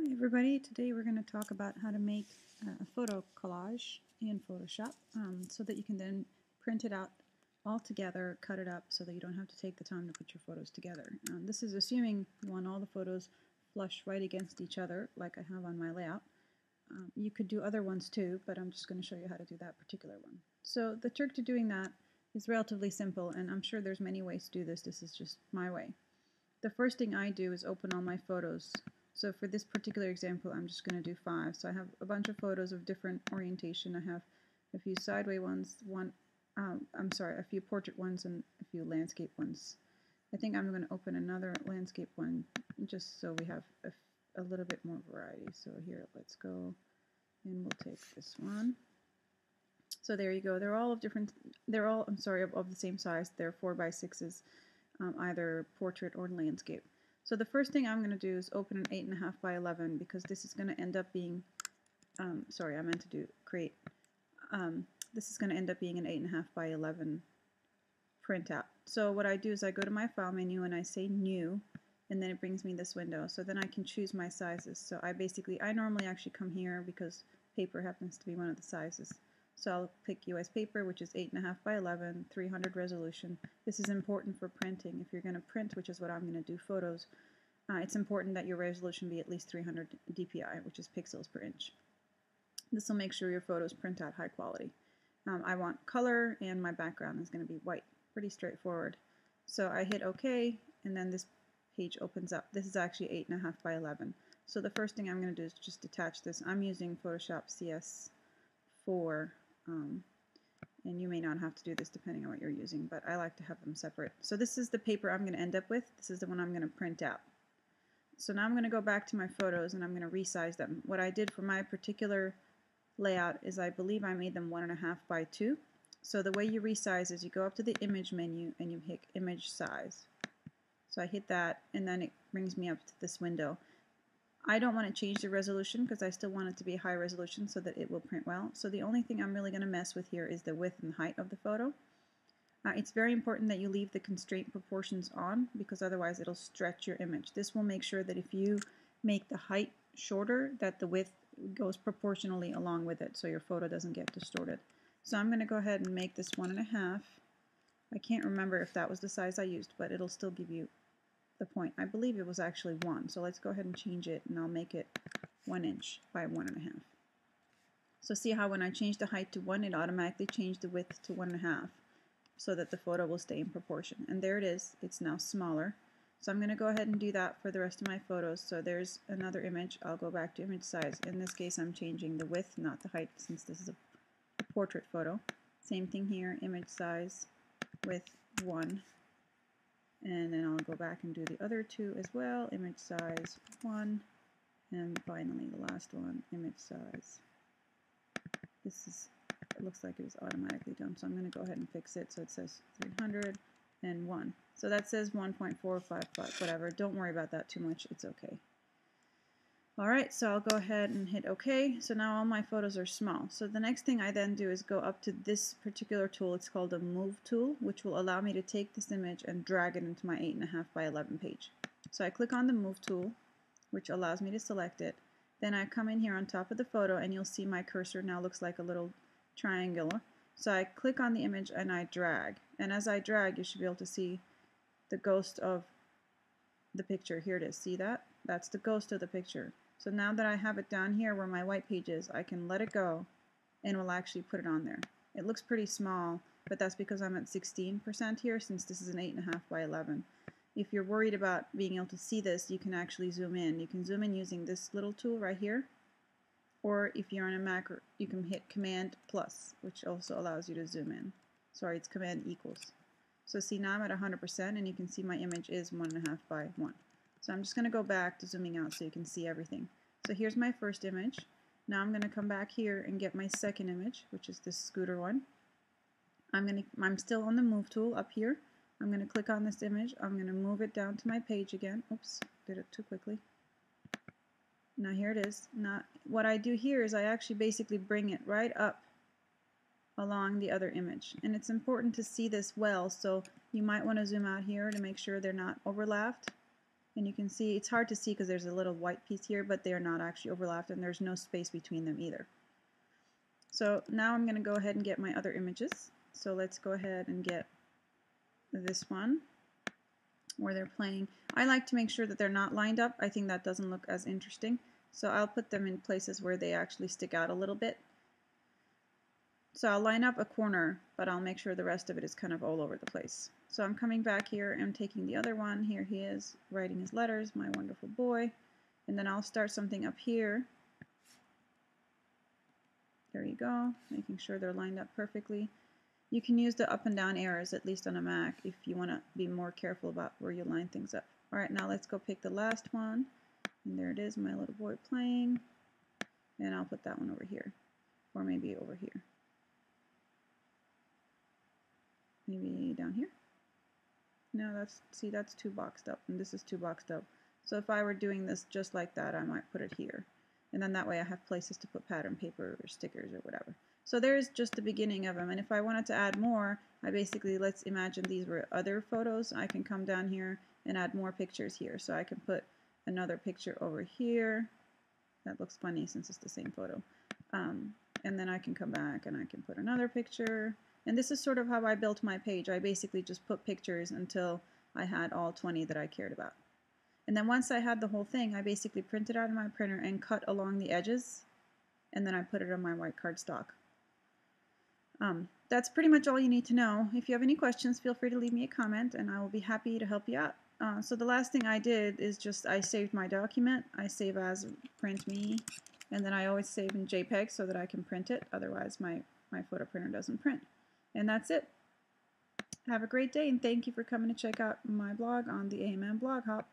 Hi everybody, today we're going to talk about how to make a photo collage in Photoshop so that you can then print it out all together, cut it up so that you don't have to take the time to put your photos together. This is assuming you want all the photos flush right against each other like I have on my layout. You could do other ones too, but I'm just going to show you how to do that particular one. So the trick to doing that is relatively simple, and I'm sure there's many ways to do this. This is just my way. The first thing I do is open all my photos. So for this particular example, I'm just going to do 5. So I have a bunch of photos of different orientation. I have a few sideways ones, a few portrait ones, and a few landscape ones. I think I'm going to open another landscape one just so we have a little bit more variety. So here, let's go, and we'll take this one. So there you go. They're all of different. They're all, of the same size. They're 4x6s, either portrait or landscape. So the first thing I'm going to do is open an 8.5 by 11 because this is going to end up being, this is going to end up being an 8.5 by 11 printout. So what I do is I go to my file menu and I say new, and then it brings me this window. So then I can choose my sizes. So I normally actually come here because paper happens to be one of the sizes. So I'll pick US paper, which is 8.5 by 11, 300 resolution. This is important for printing. If you're going to print, which is what I'm going to do, photos, it's important that your resolution be at least 300 dpi, which is pixels per inch. This will make sure your photos print out high quality. I want color, and my background is going to be white. Pretty straightforward. So I hit OK, and then this page opens up. This is actually 8.5 by 11. So the first thing I'm going to do is just attach this. I'm using Photoshop CS4. And you may not have to do this depending on what you're using, but I like to have them separate. So this is the paper I'm going to end up with. This is the one I'm going to print out. So now I'm going to go back to my photos and I'm going to resize them. What I did for my particular layout is I believe I made them 1.5 by 2. So the way you resize is you go up to the image menu and you hit image size. So I hit that, and then it brings me up to this window. I don't want to change the resolution because I still want it to be high resolution so that it will print well. So the only thing I'm really going to mess with here is the width and height of the photo. It's very important that you leave the constraint proportions on because otherwise it'll stretch your image. This will make sure that if you make the height shorter, that the width goes proportionally along with it so your photo doesn't get distorted. So I'm going to go ahead and make this 1.5. I can't remember if that was the size I used, but it'll still give you the point. I believe it was actually 1, so let's go ahead and change it, and I'll make it 1 inch by 1.5. So see how when I change the height to 1, it automatically changed the width to 1.5 so that the photo will stay in proportion. And there it is. It's now smaller. So I'm going to go ahead and do that for the rest of my photos. So there's another image. I'll go back to image size. In this case, I'm changing the width, not the height, since this is a portrait photo. Same thing here, image size, width 1. And then I'll go back and do the other 2 as well, image size 1, and finally the last one, image size. It looks like it was automatically done, so I'm going to go ahead and fix it so it says 301. So that says 1.455, whatever. Don't worry about that too much, it's okay. Alright, so I'll go ahead and hit OK. So now all my photos are small. So the next thing I then do is go up to this particular tool. It's called a Move tool, which will allow me to take this image and drag it into my 8.5 by 11 page. So I click on the Move tool, which allows me to select it. Then I come in here on top of the photo, and you'll see my cursor now looks like a little triangle. So I click on the image and I drag. And as I drag, you should be able to see the ghost of the picture. Here it is. See that? That's the ghost of the picture. So now that I have it down here where my white page is, I can let it go and we'll actually put it on there. It looks pretty small, but that's because I'm at 16% here since this is an 8.5 by 11. If you're worried about being able to see this, you can actually zoom in. You can zoom in using this little tool right here, or if you're on a Mac, you can hit Command plus, which also allows you to zoom in. Sorry, it's Command equals. So see, now I'm at 100% and you can see my image is 1.5 by 1. So I'm just going to go back to zooming out so you can see everything. So here's my first image. Now I'm going to come back here and get my second image, which is this scooter one. I'm still on the Move tool up here. I'm going to click on this image. I'm going to move it down to my page again. Oops, did it too quickly. Now here it is. Now what I do here is I actually basically bring it right up along the other image. And it's important to see this well, so you might want to zoom out here to make sure they're not overlapped. And you can see, it's hard to see because there's a little white piece here, but they are not actually overlapped and there's no space between them either. So now I'm going to go ahead and get my other images. So let's go ahead and get this one where they're playing. I like to make sure that they're not lined up. I think that doesn't look as interesting. So I'll put them in places where they actually stick out a little bit. So I'll line up a corner, but I'll make sure the rest of it is kind of all over the place. So I'm coming back here and taking the other one. Here he is writing his letters, my wonderful boy. And then I'll start something up here. There you go, making sure they're lined up perfectly. You can use the up and down arrows, at least on a Mac, if you want to be more careful about where you line things up. Alright, now let's go pick the last one. And there it is, my little boy playing. And I'll put that one over here. Or maybe over here. Maybe down here? No, that's too boxed up, and this is too boxed up. So if I were doing this just like that, I might put it here. And then that way I have places to put pattern paper or stickers or whatever. So there's just the beginning of them. And if I wanted to add more, I basically, let's imagine these were other photos. I can come down here and add more pictures here. So I can put another picture over here. That looks funny since it's the same photo. And then I can come back and I can put another picture. And this is sort of how I built my page. I basically just put pictures until I had all 20 that I cared about. And then once I had the whole thing, I basically printed out in my printer and cut along the edges. And then I put it on my white cardstock. That's pretty much all you need to know. If you have any questions, feel free to leave me a comment and I will be happy to help you out. So the last thing I did is just I saved my document. I save as print me, and then I always save in JPEG so that I can print it. Otherwise my photo printer doesn't print. And that's it. Have a great day and thank you for coming to check out my blog on the AMM Blog Hop.